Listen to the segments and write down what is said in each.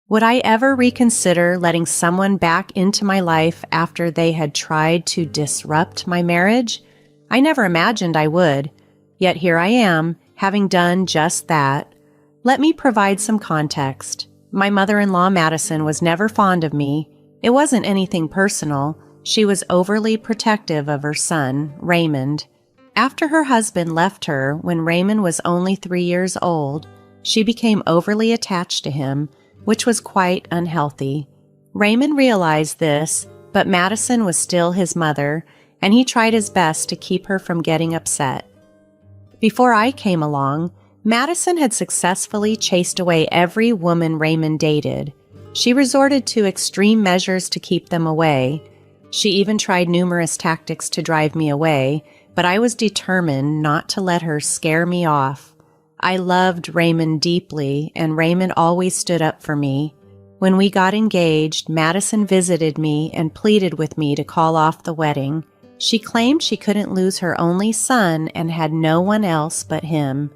Would I ever reconsider letting someone back into my life after they had tried to disrupt my marriage? I never imagined I would, yet here I am, having done just that. Let me provide some context. My mother-in-law, Madison, was never fond of me. It wasn't anything personal. She was overly protective of her son, Raymond. After her husband left her when Raymond was only 3 years old, she became overly attached to him, which was quite unhealthy. Raymond realized this, but Madison was still his mother, and he tried his best to keep her from getting upset. Before I came along, Madison had successfully chased away every woman Raymond dated. She resorted to extreme measures to keep them away. She even tried numerous tactics to drive me away, but I was determined not to let her scare me off. I loved Raymond deeply, and Raymond always stood up for me. When we got engaged, Madison visited me and pleaded with me to call off the wedding. She claimed she couldn't lose her only son and had no one else but him.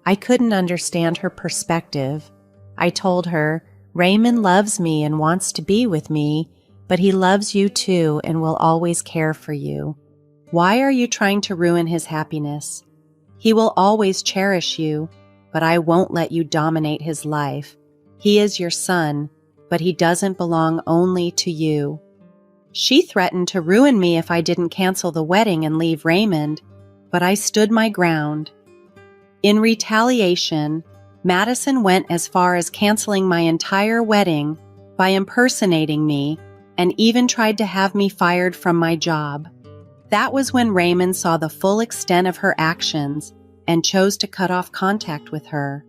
I couldn't understand her perspective. I told her, Raymond loves me and wants to be with me, but he loves you too and will always care for you. Why are you trying to ruin his happiness? He will always cherish you, but I won't let you dominate his life. He is your son, but he doesn't belong only to you. She threatened to ruin me if I didn't cancel the wedding and leave Raymond, but I stood my ground. In retaliation, Madison went as far as canceling my entire wedding by impersonating me and even tried to have me fired from my job. That was when Raymond saw the full extent of her actions and chose to cut off contact with her.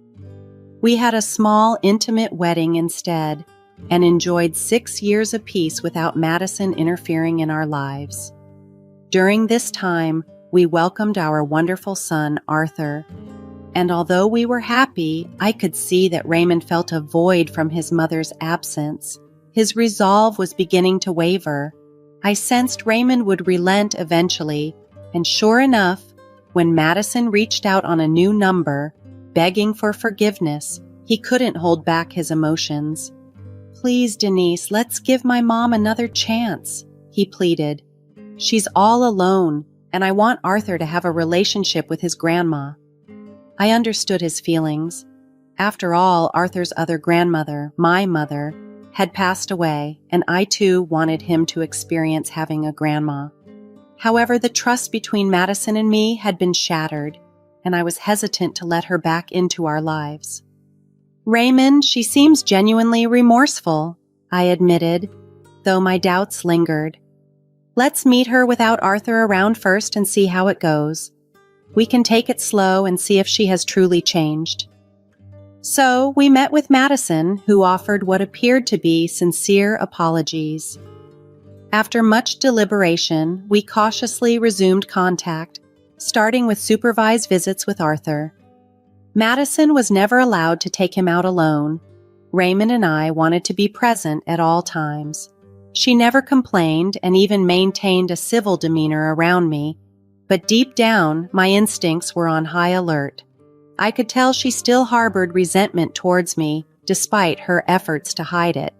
We had a small, intimate wedding instead and enjoyed 6 years of peace without Madison interfering in our lives. During this time, we welcomed our wonderful son, Arthur. And although we were happy, I could see that Raymond felt a void from his mother's absence. His resolve was beginning to waver. I sensed Raymond would relent eventually, and sure enough, when Madison reached out on a new number, begging for forgiveness, he couldn't hold back his emotions. "Please, Denise, let's give my mom another chance," he pleaded. "She's all alone, and I want Arthur to have a relationship with his grandma." I understood his feelings. After all, Arthur's other grandmother, my mother, had passed away, and I too wanted him to experience having a grandma. However, the trust between Madison and me had been shattered, and I was hesitant to let her back into our lives. "Raymond, she seems genuinely remorseful," I admitted, though my doubts lingered. "Let's meet her without Arthur around first and see how it goes. We can take it slow and see if she has truly changed." So we met with Madison, who offered what appeared to be sincere apologies. After much deliberation, we cautiously resumed contact, starting with supervised visits with Arthur. Madison was never allowed to take him out alone. Raymond and I wanted to be present at all times. She never complained and even maintained a civil demeanor around me, but deep down, my instincts were on high alert. I could tell she still harbored resentment towards me, despite her efforts to hide it.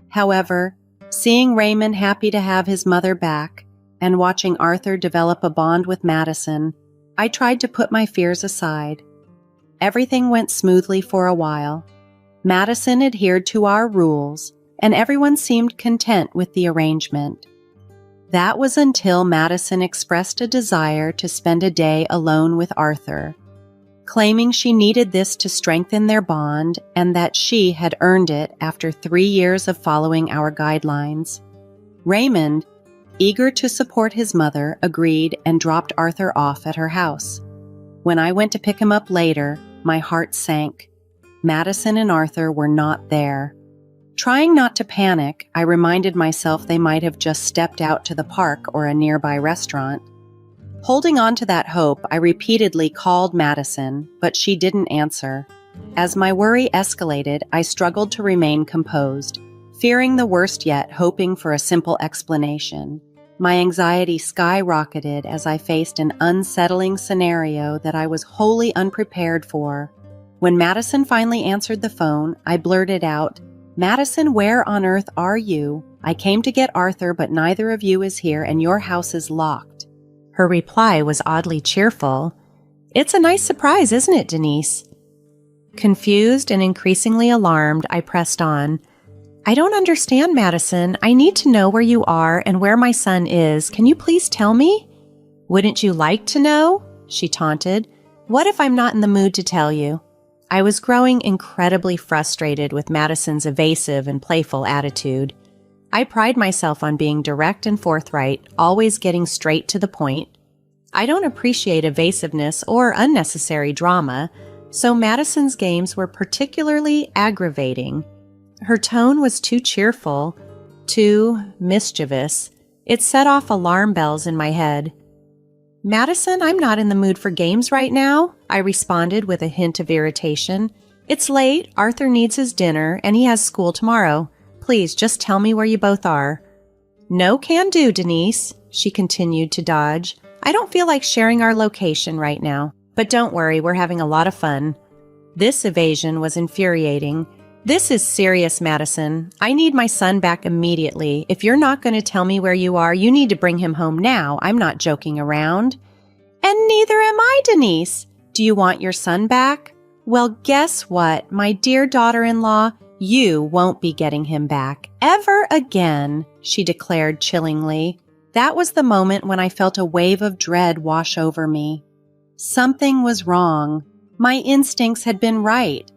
However, seeing Raymond happy to have his mother back and watching Arthur develop a bond with Madison, I tried to put my fears aside. Everything went smoothly for a while. Madison adhered to our rules, and everyone seemed content with the arrangement. That was until Madison expressed a desire to spend a day alone with Arthur, claiming she needed this to strengthen their bond and that she had earned it after 3 years of following our guidelines. Raymond, eager to support his mother, agreed and dropped Arthur off at her house. When I went to pick him up later, my heart sank. Madison and Arthur were not there. Trying not to panic, I reminded myself they might have just stepped out to the park or a nearby restaurant. Holding on to that hope, I repeatedly called Madison, but she didn't answer. As my worry escalated, I struggled to remain composed, fearing the worst yet hoping for a simple explanation. My anxiety skyrocketed as I faced an unsettling scenario that I was wholly unprepared for. When Madison finally answered the phone, I blurted out, Madison, where on earth are you? I came to get Arthur, but neither of you is here and your house is locked. Her reply was oddly cheerful. It's a nice surprise, isn't it, Denise? Confused and increasingly alarmed, I pressed on. I don't understand, Madison. I need to know where you are and where my son is. Can you please tell me? Wouldn't you like to know? She taunted. What if I'm not in the mood to tell you? I was growing incredibly frustrated with Madison's evasive and playful attitude. I pride myself on being direct and forthright, always getting straight to the point. I don't appreciate evasiveness or unnecessary drama, so Madison's games were particularly aggravating. Her tone was too cheerful, too mischievous. It set off alarm bells in my head. Madison, I'm not in the mood for games right now, I responded with a hint of irritation. It's late, Arthur needs his dinner, and he has school tomorrow. Please, just tell me where you both are. No can do, Denise, she continued to dodge. I don't feel like sharing our location right now. But don't worry, we're having a lot of fun. This evasion was infuriating. This is serious, Madison. I need my son back immediately. If you're not going to tell me where you are, you need to bring him home now. I'm not joking around. And neither am I, Denise. Do you want your son back? Well, guess what, my dear daughter-in-law? You won't be getting him back ever again, she declared chillingly. That was the moment when I felt a wave of dread wash over me. Something was wrong. My instincts had been right.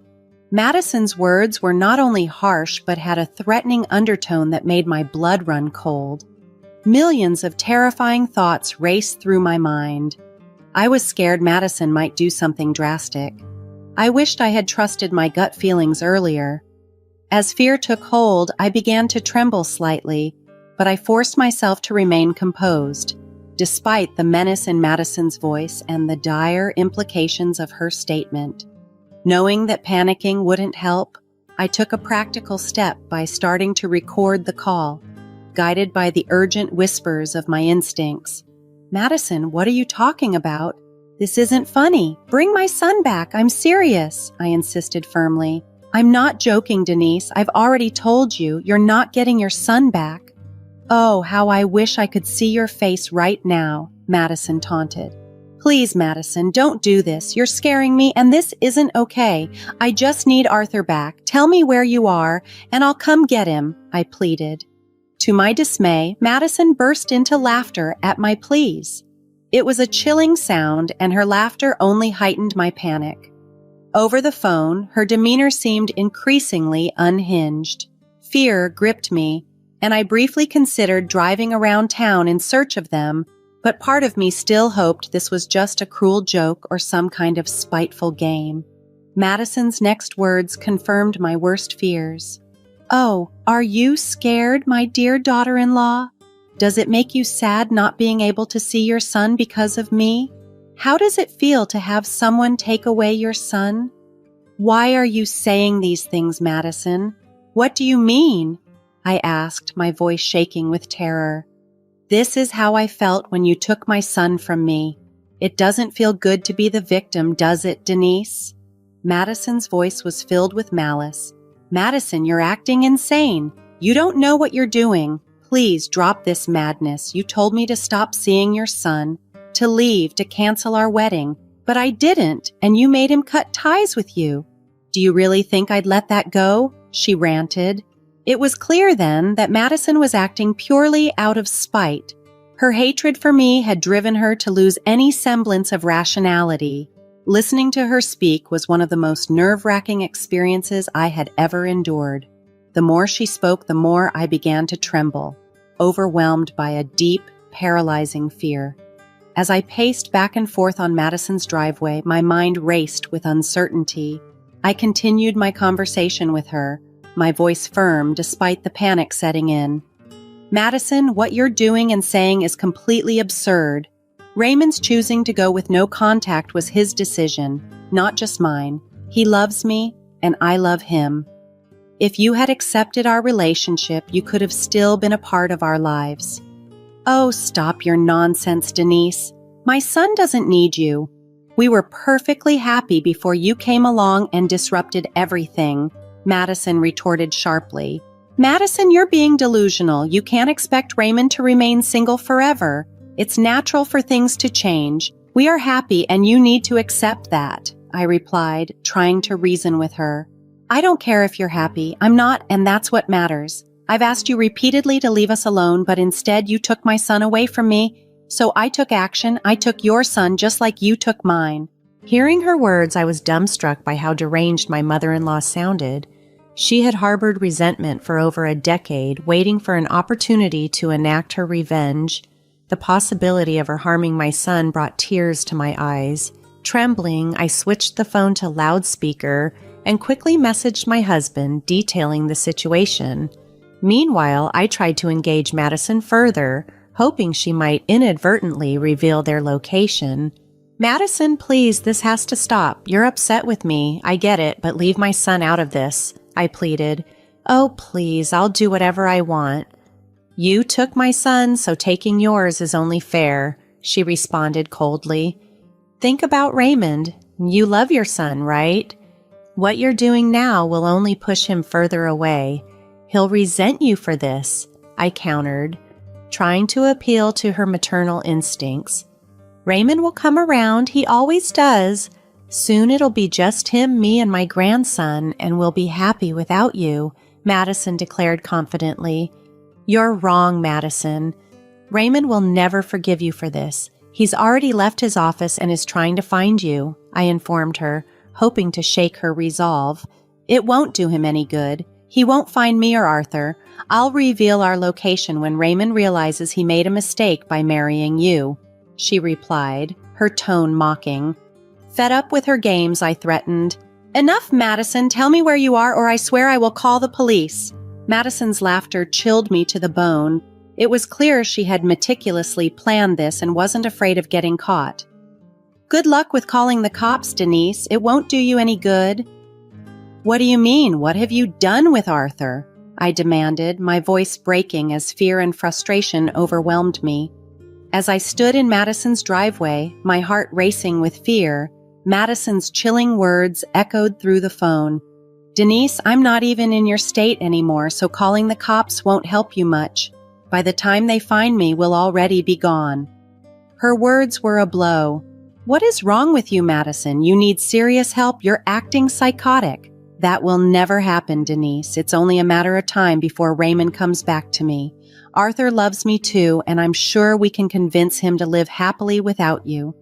Madison's words were not only harsh, but had a threatening undertone that made my blood run cold. Millions of terrifying thoughts raced through my mind. I was scared Madison might do something drastic. I wished I had trusted my gut feelings earlier. As fear took hold, I began to tremble slightly, but I forced myself to remain composed, despite the menace in Madison's voice and the dire implications of her statement. Knowing that panicking wouldn't help, I took a practical step by starting to record the call, guided by the urgent whispers of my instincts. Madison, what are you talking about? This isn't funny. Bring my son back. I'm serious, I insisted firmly. I'm not joking, Denise. I've already told you, you're not getting your son back. Oh, how I wish I could see your face right now, Madison taunted. Please, Madison, don't do this. You're scaring me, and this isn't okay. I just need Arthur back. Tell me where you are, and I'll come get him, I pleaded. To my dismay, Madison burst into laughter at my pleas. It was a chilling sound, and her laughter only heightened my panic. Over the phone, her demeanor seemed increasingly unhinged. Fear gripped me, and I briefly considered driving around town in search of them, but part of me still hoped this was just a cruel joke or some kind of spiteful game. Madison's next words confirmed my worst fears. Oh, are you scared, my dear daughter-in-law? Does it make you sad not being able to see your son because of me? How does it feel to have someone take away your son? Why are you saying these things, Madison? What do you mean? I asked, my voice shaking with terror. This is how I felt when you took my son from me. It doesn't feel good to be the victim, does it, Denise? Madison's voice was filled with malice. Madison, you're acting insane. You don't know what you're doing. Please drop this madness. You told me to stop seeing your son, to leave, to cancel our wedding. But I didn't, and you made him cut ties with you. Do you really think I'd let that go? She ranted. It was clear then that Madison was acting purely out of spite. Her hatred for me had driven her to lose any semblance of rationality. Listening to her speak was one of the most nerve-wracking experiences I had ever endured. The more she spoke, the more I began to tremble, overwhelmed by a deep, paralyzing fear. As I paced back and forth on Madison's driveway, my mind raced with uncertainty. I continued my conversation with her, my voice firm despite the panic setting in. Madison, what you're doing and saying is completely absurd. Raymond's choosing to go with no contact was his decision, not just mine. He loves me, and I love him. If you had accepted our relationship, you could have still been a part of our lives. Oh, stop your nonsense, Denise. My son doesn't need you. We were perfectly happy before you came along and disrupted everything. Madison retorted sharply. Madison, you're being delusional. You can't expect Raymond to remain single forever. It's natural for things to change. We are happy and you need to accept that, I replied, trying to reason with her. I don't care if you're happy. I'm not, and that's what matters. I've asked you repeatedly to leave us alone, but instead you took my son away from me. So I took action. I took your son just like you took mine. Hearing her words, I was dumbstruck by how deranged my mother-in-law sounded. She had harbored resentment for over a decade, waiting for an opportunity to enact her revenge. The possibility of her harming my son brought tears to my eyes. Trembling, I switched the phone to loudspeaker and quickly messaged my husband, detailing the situation. Meanwhile, I tried to engage Madison further, hoping she might inadvertently reveal their location. Madison, please, this has to stop. You're upset with me. I get it, but leave my son out of this, I pleaded. Oh, please, I'll do whatever I want. You took my son, so taking yours is only fair, she responded coldly. Think about Raymond. You love your son, right? What you're doing now will only push him further away. He'll resent you for this, I countered, trying to appeal to her maternal instincts. Raymond will come around, he always does. Soon it'll be just him, me, and my grandson, and we'll be happy without you, Madison declared confidently. You're wrong, Madison. Raymond will never forgive you for this. He's already left his office and is trying to find you, I informed her, hoping to shake her resolve. It won't do him any good. He won't find me or Arthur. I'll reveal our location when Raymond realizes he made a mistake by marrying you, she replied, her tone mocking. Fed up with her games, I threatened. Enough, Madison. Tell me where you are or I swear I will call the police. Madison's laughter chilled me to the bone. It was clear she had meticulously planned this and wasn't afraid of getting caught. Good luck with calling the cops, Denise. It won't do you any good. What do you mean? What have you done with Arthur? I demanded, my voice breaking as fear and frustration overwhelmed me. As I stood in Madison's driveway, my heart racing with fear, Madison's chilling words echoed through the phone. Denise, I'm not even in your state anymore, so calling the cops won't help you much. By the time they find me, we'll already be gone. Her words were a blow. What is wrong with you, Madison? You need serious help. You're acting psychotic. That will never happen, Denise. It's only a matter of time before Raymond comes back to me. Arthur loves me too, and I'm sure we can convince him to live happily without you.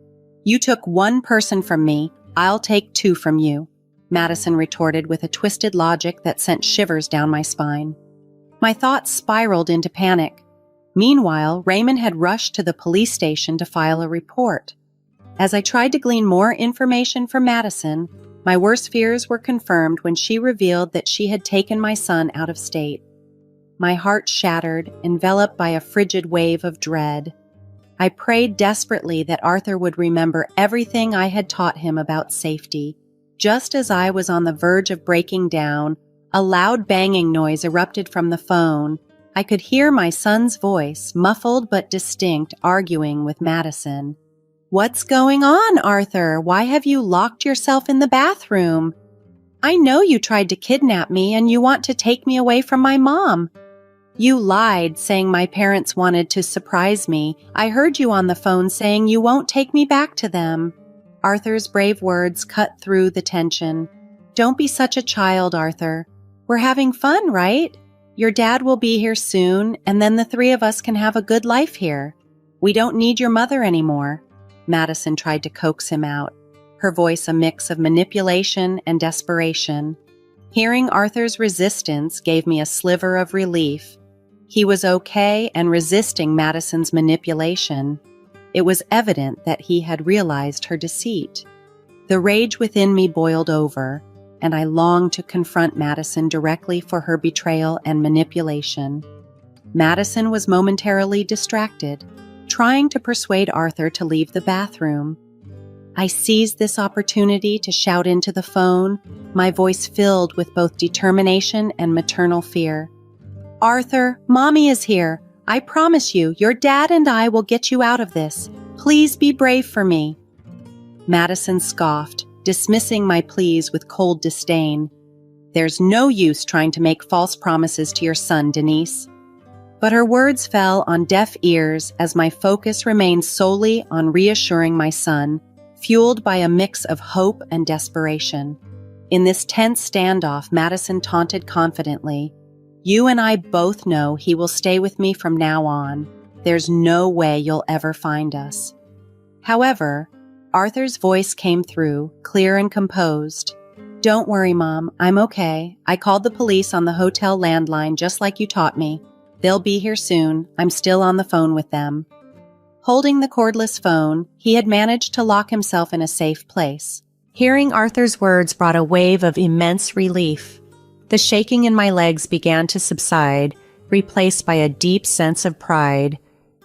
You took one person from me. I'll take two from you, Madison retorted with a twisted logic that sent shivers down my spine. My thoughts spiraled into panic. Meanwhile, Raymond had rushed to the police station to file a report. As I tried to glean more information from Madison, my worst fears were confirmed when she revealed that she had taken my son out of state. My heart shattered, enveloped by a frigid wave of dread. I prayed desperately that Arthur would remember everything I had taught him about safety. Just as I was on the verge of breaking down, a loud banging noise erupted from the phone. I could hear my son's voice, muffled but distinct, arguing with Madison. What's going on, Arthur? Why have you locked yourself in the bathroom? I know you tried to kidnap me and you want to take me away from my mom. You lied, saying my parents wanted to surprise me. I heard you on the phone saying you won't take me back to them. Arthur's brave words cut through the tension. Don't be such a child, Arthur. We're having fun, right? Your dad will be here soon, and then the three of us can have a good life here. We don't need your mother anymore. Madison tried to coax him out, her voice a mix of manipulation and desperation. Hearing Arthur's resistance gave me a sliver of relief. He was okay and resisting Madison's manipulation. It was evident that he had realized her deceit. The rage within me boiled over, and I longed to confront Madison directly for her betrayal and manipulation. Madison was momentarily distracted, trying to persuade Arthur to leave the bathroom. I seized this opportunity to shout into the phone, my voice filled with both determination and maternal fear. Arthur, Mommy is here. I promise you, your dad and I will get you out of this. Please be brave for me. Madison scoffed, dismissing my pleas with cold disdain. There's no use trying to make false promises to your son, Denise. But her words fell on deaf ears as my focus remained solely on reassuring my son, fueled by a mix of hope and desperation. In this tense standoff, Madison taunted confidently, "You and I both know he will stay with me from now on. There's no way you'll ever find us." However, Arthur's voice came through, clear and composed. "Don't worry, Mom. I'm okay. I called the police on the hotel landline just like you taught me. They'll be here soon. I'm still on the phone with them." Holding the cordless phone, he had managed to lock himself in a safe place. Hearing Arthur's words brought a wave of immense relief. The shaking in my legs began to subside, replaced by a deep sense of pride.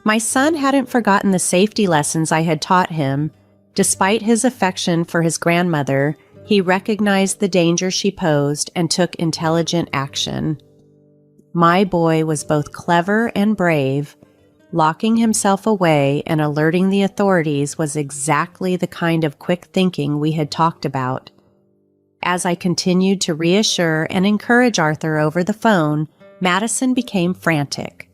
My son hadn't forgotten the safety lessons I had taught him. Despite his affection for his grandmother, he recognized the danger she posed and took intelligent action. My boy was both clever and brave. Locking himself away and alerting the authorities was exactly the kind of quick thinking we had talked about. As I continued to reassure and encourage Arthur over the phone, Madison became frantic.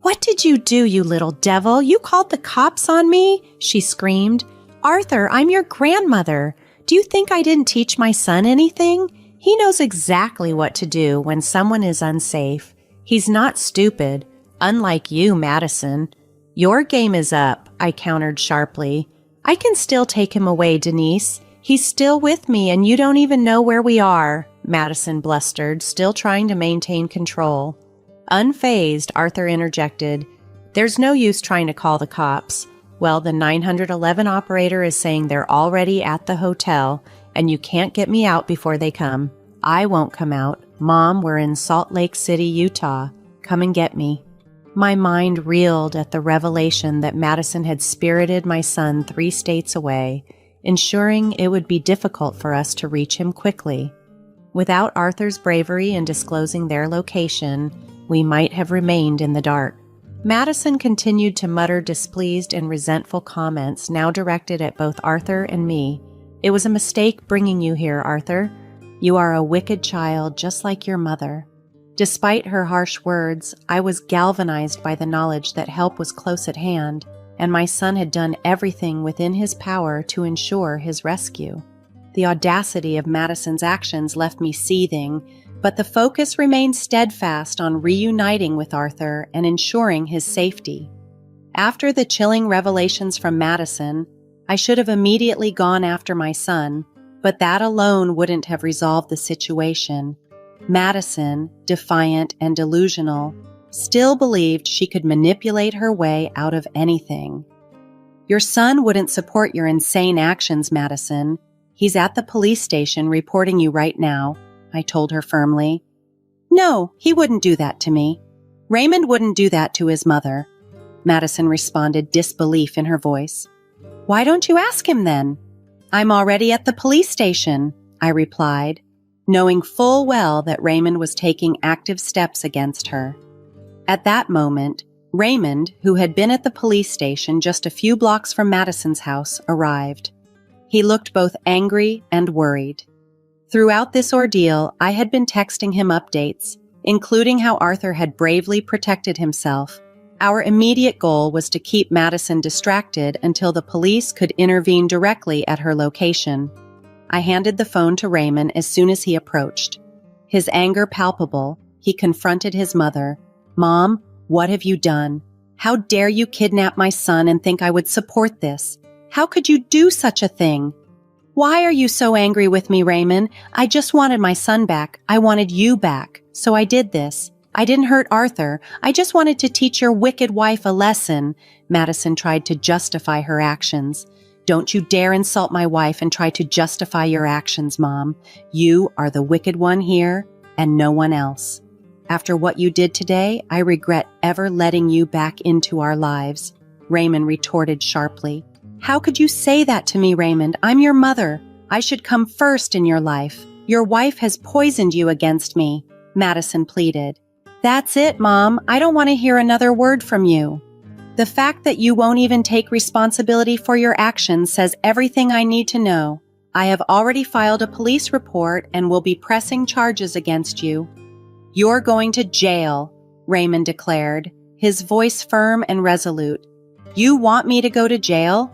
"What did you do, you little devil? You called the cops on me?" she screamed. "Arthur, I'm your grandmother. Do you think I didn't teach my son anything? He knows exactly what to do when someone is unsafe. He's not stupid. Unlike you, Madison." "Your game is up," I countered sharply. "I can still take him away, Denise. He's still with me and you don't even know where we are," Madison blustered, still trying to maintain control. Unfazed, Arthur interjected, "There's no use trying to call the cops. Well, the 911 operator is saying they're already at the hotel and you can't get me out before they come. I won't come out. Mom, we're in Salt Lake City, Utah. Come and get me." My mind reeled at the revelation that Madison had spirited my son 3 states away, ensuring it would be difficult for us to reach him quickly. Without Arthur's bravery in disclosing their location, we might have remained in the dark. Madison continued to mutter displeased and resentful comments, now directed at both Arthur and me. "It was a mistake bringing you here, Arthur. You are a wicked child, just like your mother." Despite her harsh words, I was galvanized by the knowledge that help was close at hand, and my son had done everything within his power to ensure his rescue. The audacity of Madison's actions left me seething, but the focus remained steadfast on reuniting with Arthur and ensuring his safety. After the chilling revelations from Madison, I should have immediately gone after my son, but that alone wouldn't have resolved the situation. Madison, defiant and delusional, still believed she could manipulate her way out of anything. "Your son wouldn't support your insane actions, Madison. He's at the police station reporting you right now," I told her firmly. "No, he wouldn't do that to me. Raymond wouldn't do that to his mother," Madison responded, disbelief in her voice. "Why don't you ask him then?" "I'm already at the police station," I replied, knowing full well that Raymond was taking active steps against her. At that moment, Raymond, who had been at the police station just a few blocks from Madison's house, arrived. He looked both angry and worried. Throughout this ordeal, I had been texting him updates, including how Arthur had bravely protected himself. Our immediate goal was to keep Madison distracted until the police could intervene directly at her location. I handed the phone to Raymond as soon as he approached. His anger palpable, he confronted his mother. "Mom, what have you done? How dare you kidnap my son and think I would support this? How could you do such a thing?" "Why are you so angry with me, Raymond? I just wanted my son back. I wanted you back. So I did this. I didn't hurt Arthur. I just wanted to teach your wicked wife a lesson." Madison tried to justify her actions. "Don't you dare insult my wife and try to justify your actions, Mom. You are the wicked one here and no one else. After what you did today, I regret ever letting you back into our lives," Raymond retorted sharply. "How could you say that to me, Raymond? I'm your mother. I should come first in your life. Your wife has poisoned you against me," Madison pleaded. "That's it, Mom. I don't want to hear another word from you. The fact that you won't even take responsibility for your actions says everything I need to know. I have already filed a police report and will be pressing charges against you. You're going to jail, Raymond declared, his voice firm and resolute. You want me to go to jail?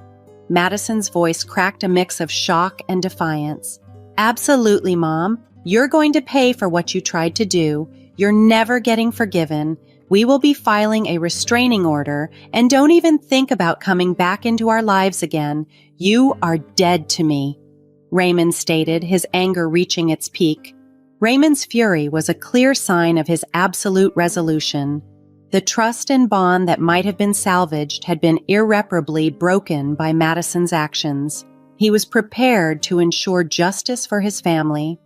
Madison's voice cracked a mix of shock and defiance. Absolutely, Mom. You're going to pay for what you tried to do. You're never getting forgiven. We will be filing a restraining order, and don't even think about coming back into our lives again. You are dead to me, Raymond stated, his anger reaching its peak. Raymond's fury was a clear sign of his absolute resolution. The trust and bond that might have been salvaged had been irreparably broken by Madison's actions. He was prepared to ensure justice for his family.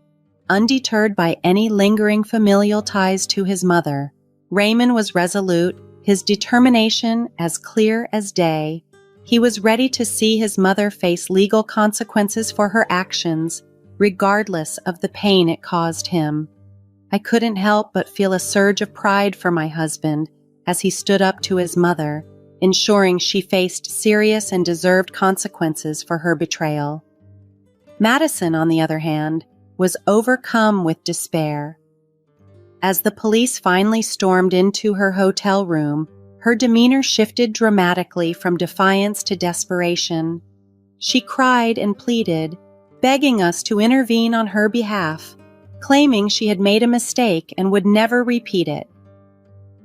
Undeterred by any lingering familial ties to his mother, Raymond was resolute, his determination as clear as day. He was ready to see his mother face legal consequences for her actions, regardless of the pain it caused him. I couldn't help but feel a surge of pride for my husband as he stood up to his mother, ensuring she faced serious and deserved consequences for her betrayal. Madison, on the other hand, was overcome with despair. As the police finally stormed into her hotel room, her demeanor shifted dramatically from defiance to desperation. She cried and pleaded, begging us to intervene on her behalf, claiming she had made a mistake and would never repeat it.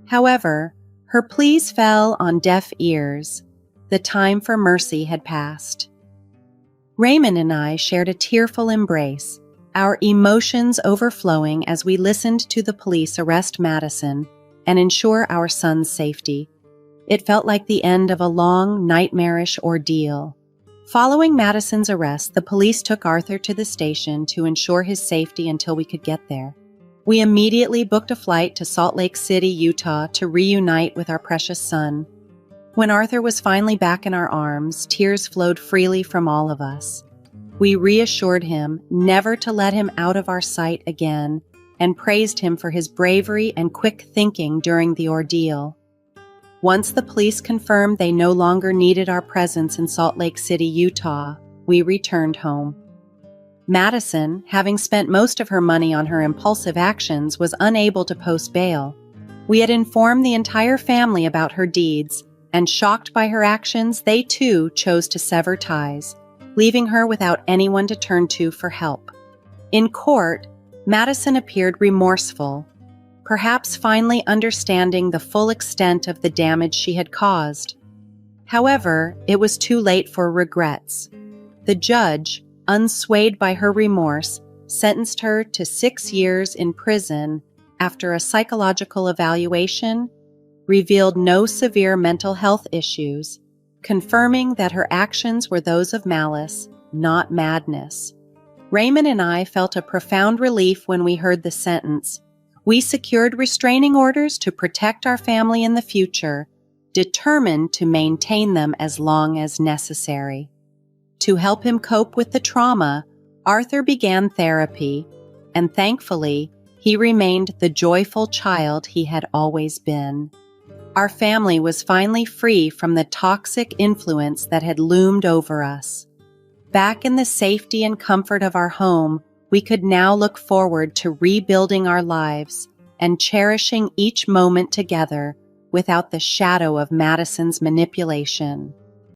However, her pleas fell on deaf ears. The time for mercy had passed. Raymond and I shared a tearful embrace, our emotions overflowing as we listened to the police arrest Madison and ensure our son's safety. It felt like the end of a long, nightmarish ordeal. Following Madison's arrest, the police took Arthur to the station to ensure his safety until we could get there. We immediately booked a flight to Salt Lake City, Utah, to reunite with our precious son. When Arthur was finally back in our arms, tears flowed freely from all of us. We reassured him never to let him out of our sight again and praised him for his bravery and quick thinking during the ordeal. Once the police confirmed they no longer needed our presence in Salt Lake City, Utah, we returned home. Madison, having spent most of her money on her impulsive actions, was unable to post bail. We had informed the entire family about her deeds, and shocked by her actions, they too chose to sever ties, leaving her without anyone to turn to for help. In court, Madison appeared remorseful, perhaps finally understanding the full extent of the damage she had caused. However, it was too late for regrets. The judge, unswayed by her remorse, sentenced her to 6 years in prison after a psychological evaluation revealed no severe mental health issues, confirming that her actions were those of malice, not madness. Raymond and I felt a profound relief when we heard the sentence. We secured restraining orders to protect our family in the future, determined to maintain them as long as necessary. To help him cope with the trauma, Arthur began therapy, and thankfully, he remained the joyful child he had always been. Our family was finally free from the toxic influence that had loomed over us. Back in the safety and comfort of our home, we could now look forward to rebuilding our lives and cherishing each moment together without the shadow of Madison's manipulation.